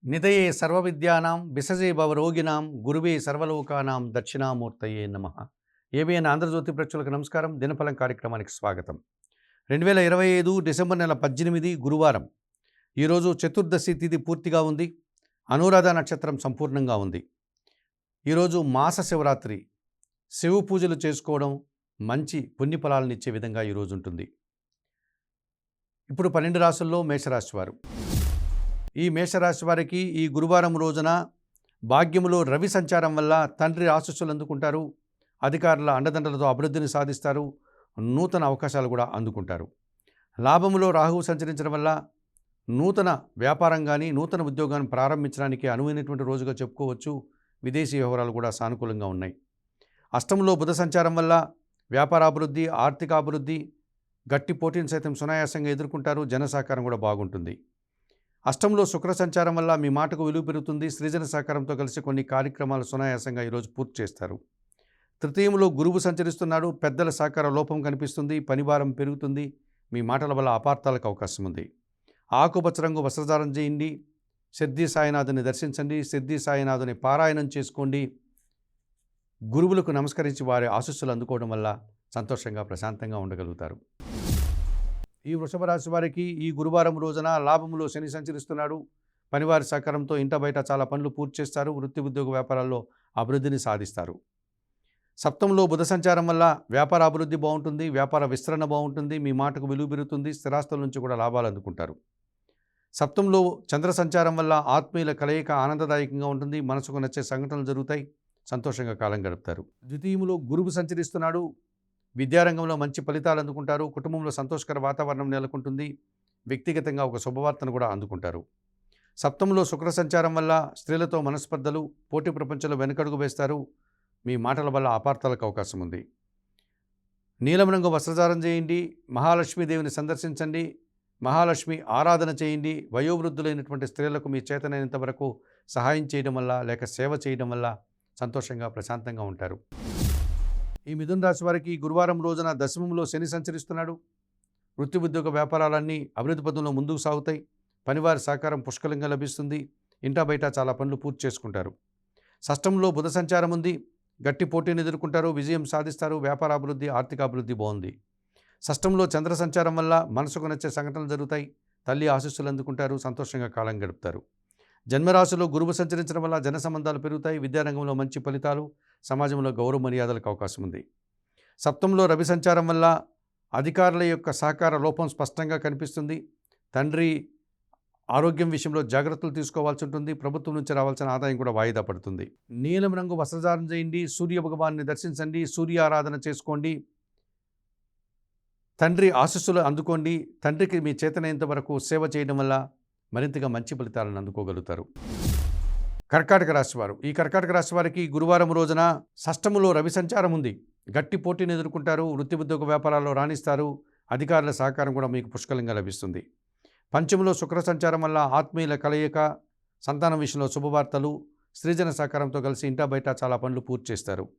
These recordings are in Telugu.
నిదయే సర్వవిద్యానాం విసజే భవరోగిణాం గురువే సర్వలోకానాం దక్షిణామూర్తయే నమః. ఏబిఎన్ ఆంధ్రజ్యోతి ప్రేక్షకులకు నమస్కారం. దినఫలం కార్యక్రమానికి స్వాగతం. 2025 డిసెంబర్ నెల 18 గురువారం. ఈరోజు చతుర్దశి తిథి పూర్తిగా ఉంది. అనురాధ నక్షత్రం సంపూర్ణంగా ఉంది. ఈరోజు మాస శివరాత్రి. శివ పూజలు చేసుకోవడం మంచి పుణ్యఫలాలనిచ్చే విధంగా ఈరోజు ఉంటుంది. ఇప్పుడు 12 రాశుల్లో మేషరాశి వారు. ఈ మేషరాశి వారికి ఈ గురువారం రోజున భాగ్యములో రవి సంచారం వల్ల తండ్రి ఆశీస్సులు అందుకుంటారు. అధికారుల అండదండలతో అభివృద్ధిని సాధిస్తారు. నూతన అవకాశాలు కూడా అందుకుంటారు. లాభములో రాహువు సంచరించడం వల్ల నూతన వ్యాపారం కానీ నూతన ఉద్యోగాన్ని ప్రారంభించడానికి అనువైనటువంటి రోజుగా చెప్పుకోవచ్చు. విదేశీ వ్యవహారాలు కూడా సానుకూలంగా ఉన్నాయి. అష్టంలో బుధ సంచారం వల్ల వ్యాపారాభివృద్ధి, ఆర్థికాభివృద్ధి, గట్టి పోటీని సైతం సునాయాసంగా ఎదుర్కొంటారు. జన సహకారం కూడా బాగుంటుంది. అష్టంలో శుక్ర సంచారం వల్ల మీ మాటకు విలువ పెరుగుతుంది. సృజన సహకారంతో కలిసి కొన్ని కార్యక్రమాలు సునాయాసంగా ఈరోజు పూర్తి చేస్తారు. తృతీయంలో గురువు సంచరిస్తున్నాడు. పెద్దల సహకార లోపం కనిపిస్తుంది. పనిభారం పెరుగుతుంది. మీ మాటల వల్ల అపార్థాలకు అవకాశం ఉంది. ఆకుపచ్చ రంగు వస్త్రధారణ చేయండి. సిద్ధి సాయినాథుని దర్శించండి. సిద్ధి సాయినాథుని పారాయణం చేసుకోండి. గురువులకు నమస్కరించి వారి ఆశీస్సులు అందుకోవడం వల్ల సంతోషంగా ప్రశాంతంగా ఉండగలుగుతారు. ఈ వృషభ రాశి వారికి ఈ గురువారం రోజున లాభములో శని సంచరిస్తున్నాడు. పనివారి సహకారంతో ఇంట బయట చాలా పనులు పూర్తి చేస్తారు. వృత్తి ఉద్యోగ వ్యాపారాల్లో అభివృద్ధిని సాధిస్తారు. సప్తంలో బుధ సంచారం వల్ల వ్యాపార అభివృద్ధి బాగుంటుంది. వ్యాపార విస్తరణ బాగుంటుంది. మీ మాటకు విలువ పెరుగుతుంది. స్థిరాస్తుల నుంచి కూడా లాభాలు అందుకుంటారు. సప్తంలో చంద్ర సంచారం వల్ల ఆత్మీయుల కలయిక ఆనందదాయకంగా ఉంటుంది. మనసుకు నచ్చే సంఘటనలు జరుగుతాయి. సంతోషంగా కాలం గడుపుతారు. ద్వితీయంలో గురువు సంచరిస్తున్నాడు. విద్యారంగంలో మంచి ఫలితాలు అందుకుంటారు. కుటుంబంలో సంతోషకర వాతావరణం నెలకొంటుంది. వ్యక్తిగతంగా ఒక శుభవార్తను కూడా అందుకుంటారు. సప్తంలో శుక్ర సంచారం వల్ల స్త్రీలతో మనస్పర్ధలు, పోటీ ప్రపంచంలో వెనుకడుగు వేస్తారు. మీ మాటల వల్ల అపార్థాలకు అవకాశం ఉంది. నీలం రంగు వస్త్రధారణ చేయండి. మహాలక్ష్మీదేవిని సందర్శించండి. మహాలక్ష్మి ఆరాధన చేయండి. వయోవృద్ధులైనటువంటి స్త్రీలకు మీ చేతనైనంత వరకు సహాయం చేయడం వల్ల లేక సేవ చేయడం వల్ల సంతోషంగా ప్రశాంతంగా ఉంటారు. ఈ మిథున రాశి వారికి గురువారం రోజున దశమంలో శని సంచరిస్తున్నాడు. వృత్తి ఉద్యోగ వ్యాపారాలన్నీ అభివృద్ధి పదంలో ముందుకు సాగుతాయి. పనివారి సహకారం పుష్కలంగా లభిస్తుంది. ఇంటా బయట చాలా పనులు పూర్తి చేసుకుంటారు. షష్టంలో బుధ సంచారం ఉంది. గట్టి పోటీని ఎదుర్కొంటారు. విజయం సాధిస్తారు. వ్యాపార అభివృద్ధి, ఆర్థిక అభివృద్ధి బాగుంది. షష్టంలో చంద్ర సంచారం వల్ల మనసుకు నచ్చే సంఘటనలు జరుగుతాయి. తల్లి ఆశీస్సులు అందుకుంటారు. సంతోషంగా కాలం గడుపుతారు. జన్మరాశిలో గురువు సంచరించడం వల్ల జన సంబంధాలు పెరుగుతాయి. విద్యారంగంలో మంచి ఫలితాలు, సమాజంలో గౌరవ మర్యాదలకు అవకాశం ఉంది. సప్తంలో రవి సంచారం వల్ల అధికారుల యొక్క సహకార లోపం స్పష్టంగా కనిపిస్తుంది. తండ్రి ఆరోగ్యం విషయంలో జాగ్రత్తలు తీసుకోవాల్సి ఉంటుంది. ప్రభుత్వం నుంచి రావాల్సిన ఆదాయం కూడా వాయిదా పడుతుంది. నీలం రంగు వస్త్రధారణ చేయండి. సూర్య భగవాన్ని దర్శించండి. సూర్య ఆరాధన చేసుకోండి. తండ్రి ఆశీస్సులు అందుకోండి. తండ్రికి మీ చేతనైనంత వరకు సేవ చేయడం వల్ల మరింతగా మంచి ఫలితాలను అందుకోగలుగుతారు. కర్కాటక రాశి వారు. ఈ కర్కాటక రాశి వారికి గురువారం రోజున షష్టములో రవి సంచారం ఉంది. గట్టి పోటీని ఎదుర్కొంటారు. వృత్తి ఉద్యోగ వ్యాపారాల్లో రాణిస్తారు. అధికారుల సహకారం కూడా మీకు పుష్కలంగా లభిస్తుంది. పంచములో శుక్ర సంచారం వల్ల ఆత్మీయుల కలయిక, సంతానం విషయంలో శుభవార్తలు, స్త్రీజన సహకారంతో కలిసి ఇంటా బయట చాలా పనులు పూర్తి చేస్తారు.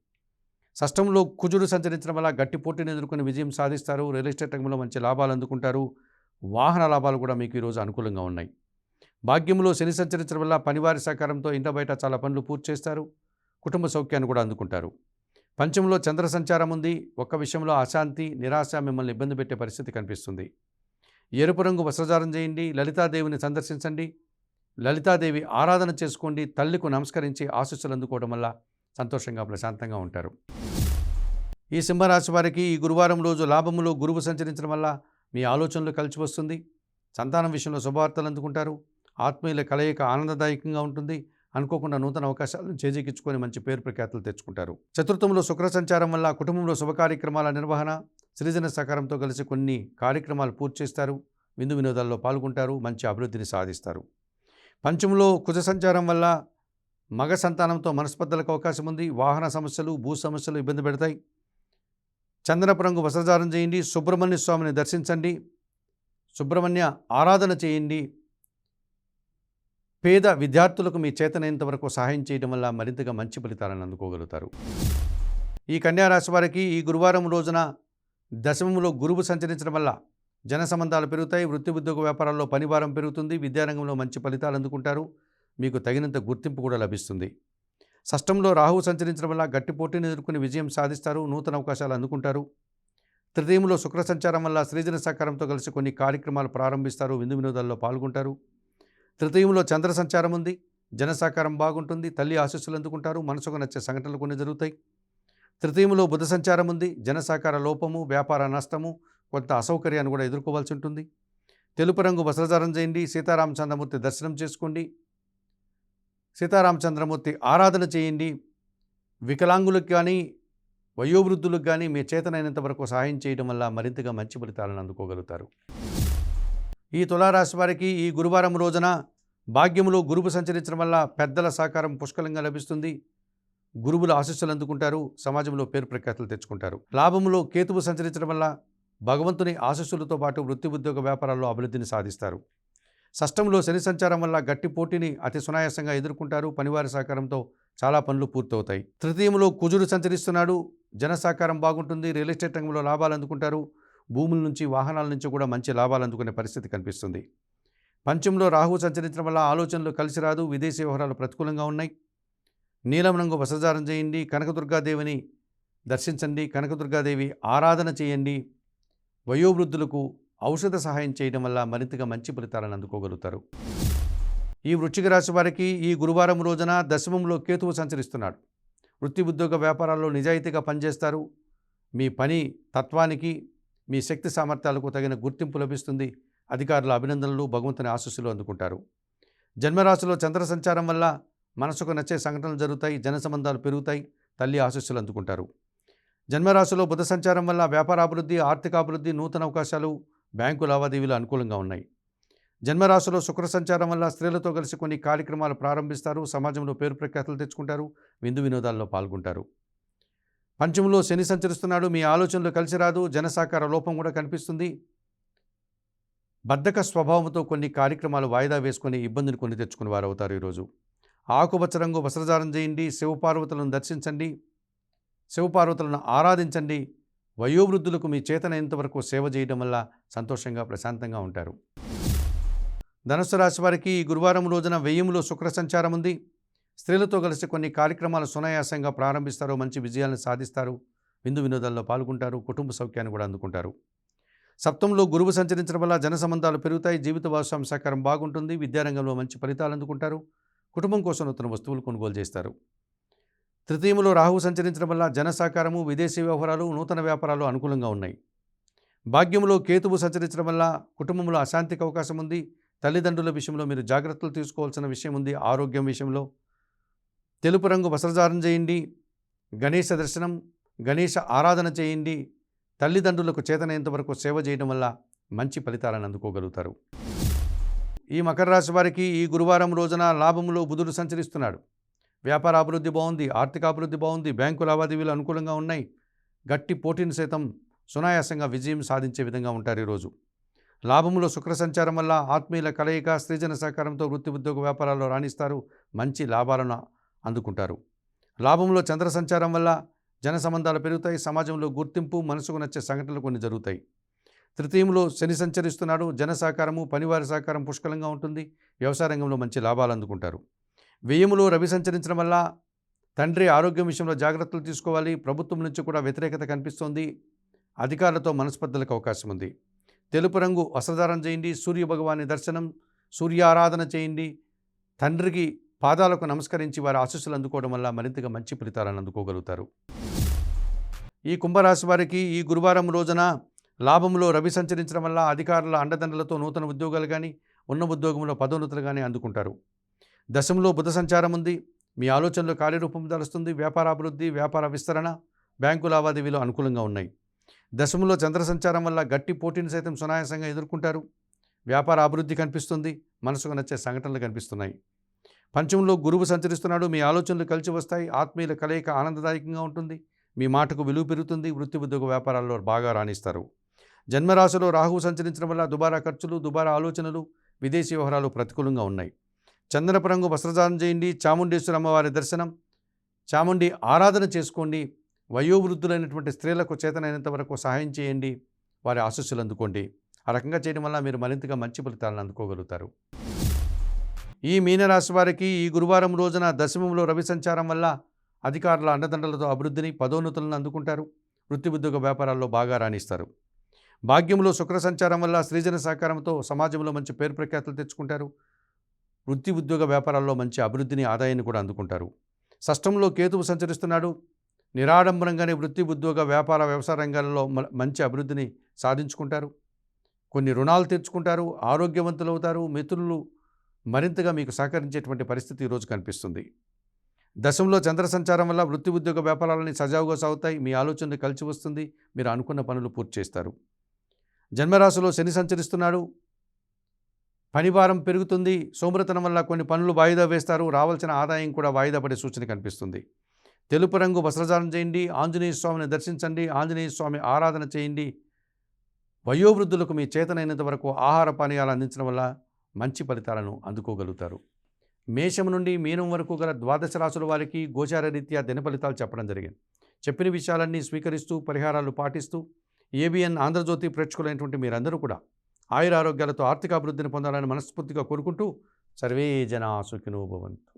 షష్టంలో కుజుడు సంచరించడం వల్ల గట్టి పోటీని ఎదుర్కొని విజయం సాధిస్తారు. రియల్ ఎస్టేట్ రంగంలో మంచి లాభాలు అందుకుంటారు. వాహన లాభాలు కూడా మీకు ఈరోజు అనుకూలంగా ఉన్నాయి. భాగ్యంలో శని సంచరించడం వల్ల పనివారి సహకారంతో ఇంట బయట చాలా పనులు పూర్తి చేస్తారు. కుటుంబ సౌఖ్యాన్ని కూడా అందుకుంటారు. పంచంలో చంద్ర సంచారం ఉంది. ఒక్క విషయంలో అశాంతి, నిరాశ మిమ్మల్ని ఇబ్బంది పెట్టే పరిస్థితి కనిపిస్తుంది. ఎరుపు రంగు వస్త్రధారణ చేయండి. లలితాదేవిని సందర్శించండి. లలితాదేవి ఆరాధన చేసుకోండి. తల్లికు నమస్కరించి ఆశీస్సులు అందుకోవడం వల్ల సంతోషంగా ప్రశాంతంగా ఉంటారు. ఈ సింహరాశి వారికి ఈ గురువారం రోజు లాభములో గురువు సంచరించడం వల్ల మీ ఆలోచనలు కలిసి వస్తుంది. సంతానం విషయంలో శుభవార్తలు అందుకుంటారు. ఆత్మీయుల కలయిక ఆనందదాయకంగా ఉంటుంది. అనుకోకుండా నూతన అవకాశాలను చేజిక్కించుకొని మంచి పేరు ప్రఖ్యాతులు తెచ్చుకుంటారు. చతుర్థంలో శుక్ర సంచారం వల్ల కుటుంబంలో శుభ కార్యక్రమాల నిర్వహణ, సృజన సహకారంతో కలిసి కొన్ని కార్యక్రమాలు పూర్తి చేస్తారు. విందు వినోదాల్లో పాల్గొంటారు. మంచి అభివృద్ధిని సాధిస్తారు. పంచమంలో కుజ సంచారం వల్ల మగ సంతానంతో మనస్పర్ధలకు అవకాశం ఉంది. వాహన సమస్యలు, భూ సమస్యలు ఇబ్బంది పెడతాయి. చందనపు రంగు వస్త్రధారణ చేయండి. సుబ్రహ్మణ్య స్వామిని దర్శించండి. సుబ్రహ్మణ్య ఆరాధన చేయండి. పేద విద్యార్థులకు మీ చేతనైనంత వరకు సహాయం చేయడం వల్ల మరింతగా మంచి ఫలితాలను అందుకోగలుగుతారు. ఈ కన్యారాశి వారికి ఈ గురువారం రోజున దశమములో గురువు సంచరించడం వల్ల జన సంబంధాలు పెరుగుతాయి. వృత్తి ఉద్యోగ వ్యాపారాల్లో పనిభారం పెరుగుతుంది. విద్యారంగంలో మంచి ఫలితాలు అందుకుంటారు. మీకు తగినంత గుర్తింపు కూడా లభిస్తుంది. షష్టంలో రాహువు సంచరించడం వల్ల గట్టి పోటీని ఎదుర్కొని విజయం సాధిస్తారు, నూతన అవకాశాలు అందుకుంటారు. తృతీయంలో శుక్ర సంచారం వల్ల సృజన సహకారంతో కలిసి కొన్ని కార్యక్రమాలు ప్రారంభిస్తారు, విందు వినోదాల్లో పాల్గొంటారు. తృతీయంలో చంద్ర సంచారం ఉంది, జన సహకారం బాగుంటుంది, తల్లి ఆశీస్సులు అందుకుంటారు, మనసుకు నచ్చే సంఘటనలు కొన్ని జరుగుతాయి. తృతీయంలో బుధ సంచారం ఉంది, జన సహకార లోపము, వ్యాపార నష్టము, కొంత అసౌకర్యాన్ని కూడా ఎదుర్కోవాల్సి ఉంటుంది. తెలుపు రంగు వస్త్రధారణ చేయండి, సీతారామచంద్రమూర్తి దర్శనం చేసుకోండి, సీతారామచంద్రమూర్తి ఆరాధన చేయండి. వికలాంగులకు కానీ వయోవృద్ధులకు కానీ మీ చేతనైనంత వరకు సహాయం చేయడం వల్ల మరింతగా మంచి ఫలితాలను అందుకోగలుగుతారు. ఈ తులారాశి వారికి ఈ గురువారం రోజున భాగ్యములో గురువు సంచరించడం వల్ల పెద్దల సహకారం పుష్కలంగా లభిస్తుంది, గురువుల ఆశీస్సులు అందుకుంటారు, సమాజంలో పేరు ప్రఖ్యాతులు తెచ్చుకుంటారు. లాభములో కేతువు సంచరించడం వల్ల భగవంతుని ఆశీస్సులతో పాటు వృత్తి ఉద్యోగ వ్యాపారాల్లో అభివృద్ధిని సాధిస్తారు. షష్టంలో శని సంచారం వల్ల గట్టి పోటీని అతి సునాయాసంగా ఎదుర్కొంటారు, పనివారి సహకారంతో చాలా పనులు పూర్తవుతాయి. తృతీయంలో కుజుడు సంచరిస్తున్నాడు, జన సహకారం బాగుంటుంది, రియల్ ఎస్టేట్ రంగంలో లాభాలు అందుకుంటారు, భూముల నుంచి వాహనాల నుంచి కూడా మంచి లాభాలు అందుకునే పరిస్థితి కనిపిస్తుంది. పంచంలో రాహువు సంచరించడం వల్ల ఆలోచనలు కలిసి రాదు, విదేశీ వ్యవహారాలు ప్రతికూలంగా ఉన్నాయి. నీలం రంగు వస్త్రధారణ చేయండి, కనకదుర్గాదేవిని దర్శించండి, కనకదుర్గాదేవి ఆరాధన చేయండి. వయోవృద్ధులకు ఔషధ సహాయం చేయడం వల్ల మరింతగా మంచి ఫలితాలను అందుకోగలుగుతారు. ఈ వృశ్చిక రాశి వారికి ఈ గురువారం రోజున దశమంలో కేతువు సంచరిస్తున్నాడు. వృత్తి ఉద్యోగ వ్యాపారాల్లో నిజాయితీగా పనిచేస్తారు, మీ పని తత్వానికి మీ శక్తి సామర్థ్యాలకు తగిన గుర్తింపు లభిస్తుంది, అధికారుల అభినందనలు, భగవంతుని ఆశీస్సులు అందుకుంటారు. జన్మరాశిలో చంద్ర సంచారం వల్ల మనసుకు నచ్చే సంఘటనలు జరుగుతాయి, జన సంబంధాలు పెరుగుతాయి, తల్లి ఆశీస్సులు అందుకుంటారు. జన్మరాశిలో బుధ సంచారం వల్ల వ్యాపారాభివృద్ధి, ఆర్థికాభివృద్ధి, నూతన అవకాశాలు, బ్యాంకు లావాదేవీలు అనుకూలంగా ఉన్నాయి. జన్మరాశిలో శుక్ర సంచారం వల్ల స్త్రీలతో కలిసి కొన్ని కార్యక్రమాలు ప్రారంభిస్తారు, సమాజంలో పేరు ప్రఖ్యాతులు తెచ్చుకుంటారు, విందు వినోదాల్లో పాల్గొంటారు. పంచమంలో శని సంచరిస్తున్నాడు, మీ ఆలోచనలు కలిసి రాదు, జనసాకార లోపం కూడా కనిపిస్తుంది. బద్ధక స్వభావంతో కొన్ని కార్యక్రమాలు వాయిదా వేసుకొని ఇబ్బందిని కొని తెచ్చుకుని వారు అవుతారు. ఈరోజు ఆకుపచ్చ రంగు వస్త్రధారణ చేయండి, శివపార్వతులను దర్శించండి, శివపార్వతులను ఆరాధించండి. వయోవృద్ధులకు మీ చేతనైనంత వరకు సేవ చేయడం వల్ల సంతోషంగా ప్రశాంతంగా ఉంటారు. ధనుస్సు రాశి వారికి ఈ గురువారం రోజున వ్యయంలో శుక్ర సంచారం ఉంది. స్త్రీలతో కలిసి కొన్ని కార్యక్రమాలు సునాయాసంగా ప్రారంభిస్తారు, మంచి విజయాలను సాధిస్తారు, విందు వినోదాల్లో పాల్గొంటారు, కుటుంబ సౌఖ్యాన్ని కూడా అందుకుంటారు. సప్తంలో గురువు సంచరించడం వల్ల జన సంబంధాలు పెరుగుతాయి, జీవిత భాగస్వామి సహకారం బాగుంటుంది, విద్యారంగంలో మంచి ఫలితాలు అందుకుంటారు, కుటుంబం కోసం నూతన వస్తువులు కొనుగోలు చేస్తారు. తృతీయంలో రాహువు సంచరించడం వల్ల జన సహకారము, విదేశీ వ్యవహారాలు, నూతన వ్యాపారాలు అనుకూలంగా ఉన్నాయి. భాగ్యంలో కేతువు సంచరించడం వల్ల కుటుంబంలో అశాంతికి అవకాశం ఉంది, తల్లిదండ్రుల విషయంలో మీరు జాగ్రత్తలు తీసుకోవాల్సిన విషయం ఉంది. ఆరోగ్యం విషయంలో తెలుపు రంగు వస్త్రధారణ చేయండి, గణేశ దర్శనం, గణేశ ఆరాధన చేయండి. తల్లిదండ్రులకు చేతనైనంత వరకు సేవ చేయడం వల్ల మంచి ఫలితాలను అందుకోగలుగుతారు. ఈ మకర రాశి వారికి ఈ గురువారం రోజున లాభంలో బుధుడు సంచరిస్తున్నాడు. వ్యాపార అభివృద్ధి బాగుంది, ఆర్థిక అభివృద్ధి బాగుంది, బ్యాంకు లావాదేవీలు అనుకూలంగా ఉన్నాయి, గట్టి పోటీని సైతం సునాయాసంగా విజయం సాధించే విధంగా ఉంటారు. ఈరోజు లాభంలో శుక్ర సంచారం వల్ల ఆత్మీయుల కలయిక, స్త్రీజన సహకారంతో వృత్తి ఉద్యోగ వ్యాపారాల్లో రాణిస్తారు, మంచి లాభాలను అందుకుంటారు. లాభంలో చంద్ర సంచారం వల్ల జన సంబంధాలు పెరుగుతాయి, సమాజంలో గుర్తింపు, మనసుకు నచ్చే సంఘటనలు కొన్ని జరుగుతాయి. తృతీయంలో శని సంచరిస్తున్నాడు, జన సహకారము, పనివారి సహకారం పుష్కలంగా ఉంటుంది, వ్యవసాయ రంగంలో మంచి లాభాలు అందుకుంటారు. వ్యయములో రవి సంచరించడం వల్ల తండ్రి ఆరోగ్యం విషయంలో జాగ్రత్తలు తీసుకోవాలి, ప్రభుత్వం నుంచి కూడా వ్యతిరేకత కనిపిస్తోంది, అధికారులతో మనస్పర్ధలకు అవకాశం ఉంది. తెలుపు రంగు వస్త్రధారణ చేయండి, సూర్య భగవాని దర్శనం, సూర్య ఆరాధన చేయండి. తండ్రికి పాదాలకు నమస్కరించి వారి ఆశీస్సులు అందుకోవడం వల్ల మరింతగా మంచి ఫలితాలను అందుకోగలుగుతారు. ఈ కుంభరాశి వారికి ఈ గురువారం రోజున లాభంలో రవి సంచరించడం వల్ల అధికారుల అండదండలతో నూతన ఉద్యోగాలు కానీ, ఉన్న ఉద్యోగంలో పదోన్నతులు కానీ అందుకుంటారు. దశంలో బుధ సంచారం ఉంది, మీ ఆలోచనలు కార్యరూపం దాలుస్తుంది, వ్యాపారాభివృద్ధి, వ్యాపార విస్తరణ, బ్యాంకు లావాదేవీలు అనుకూలంగా ఉన్నాయి. దశంలో చంద్ర సంచారం వల్ల గట్టి పోటీని సైతం సునాయాసంగా ఎదుర్కొంటారు, వ్యాపార అభివృద్ధి కనిపిస్తుంది, మనసుకు నచ్చే సంఘటనలు కనిపిస్తున్నాయి. పంచమంలో గురువు సంచరిస్తున్నాడు, మీ ఆలోచనలు కలిసి వస్తాయి, ఆత్మీయుల కలయిక ఆనందదాయకంగా ఉంటుంది, మీ మాటకు విలువ పెరుగుతుంది, వృత్తి ఉద్యోగ వ్యాపారాల్లో బాగా రాణిస్తారు. జన్మరాశిలో రాహువు సంచరించడం వల్ల దుబారా ఖర్చులు, దుబారా ఆలోచనలు, విదేశీ వ్యవహారాలు ప్రతికూలంగా ఉన్నాయి. చందనపు రంగు వస్త్రధారణ చేయండి, చాముండేశ్వరి అమ్మవారి దర్శనం, చాముండి ఆరాధన చేసుకోండి. వయోవృద్ధులైనటువంటి స్త్రీలకు చేతనైనంత వరకు సహాయం చేయండి, వారి ఆశీస్సులు అందుకోండి. ఆ రకంగా చేయడం వల్ల మీరు మరింతగా మంచి ఫలితాలను అందుకోగలుగుతారు. ఈ మీనరాశి వారికి ఈ గురువారం రోజున దశమంలో రవి సంచారం వల్ల అధికారుల అండదండలతో అభివృద్ధిని, పదోన్నతులను అందుకుంటారు. వృత్తి ఉద్యోగ వ్యాపారాల్లో బాగా రాణిస్తారు. భాగ్యంలో శుక్ర సంచారం వల్ల సృజన సహకారంతో సమాజంలో మంచి పేరు ప్రఖ్యాతులు తెచ్చుకుంటారు. వృత్తి ఉద్యోగ వ్యాపారాల్లో మంచి అభివృద్ధిని, ఆదాయాన్ని కూడా అందుకుంటారు. షష్టంలో కేతువు సంచరిస్తున్నాడు. నిరాడంబరంగానే వృత్తి ఉద్యోగ వ్యాపార వ్యవసాయ రంగాలలో మంచి అభివృద్ధిని సాధించుకుంటారు. కొన్ని రుణాలు తీర్చుకుంటారు. ఆరోగ్యవంతులు అవుతారు. మిత్రులు మరింతగా మీకు సహకరించేటువంటి పరిస్థితి ఈరోజు కనిపిస్తుంది. దశంలో చంద్ర సంచారం వల్ల వృత్తి ఉద్యోగ వ్యాపారాలని సజావుగా సాగుతాయి. మీ ఆలోచనలు కలిసి వస్తుంది. మీరు అనుకున్న పనులు పూర్తి చేస్తారు. జన్మరాశిలో శని సంచరిస్తున్నాడు. పనిభారం పెరుగుతుంది. సోమరితనం వల్ల కొన్ని పనులు వాయిదా వేస్తారు. రావాల్సిన ఆదాయం కూడా వాయిదా పడే సూచన కనిపిస్తుంది. తెలుపు రంగు వస్త్రధారణ చేయండి. ఆంజనేయ స్వామిని దర్శించండి. ఆంజనేయ స్వామి ఆరాధన చేయండి. వయోవృద్ధులకు మీ చేతనైనంత వరకు ఆహార పానీయాలు అందించడం వల్ల మంచి ఫలితాలను అందుకోగలుగుతారు. మేషం నుండి మీనం వరకు గల ద్వాదశ రాశుల వారికి గోచార రీత్యా దిన ఫలితాలు చెప్పడం జరిగింది. చెప్పిన విషయాలన్నీ స్వీకరిస్తూ పరిహారాలు పాటిస్తూ ఏబిఎన్ ఆంధ్రజ్యోతి ప్రేక్షకులైనటువంటి మీరందరూ కూడా ఆయురారోగ్యాలతో ఆర్థిక అభివృద్ధిని పొందాలని మనస్ఫూర్తిగా కోరుకుంటూ సర్వే జనా సుఖినో భవంతు.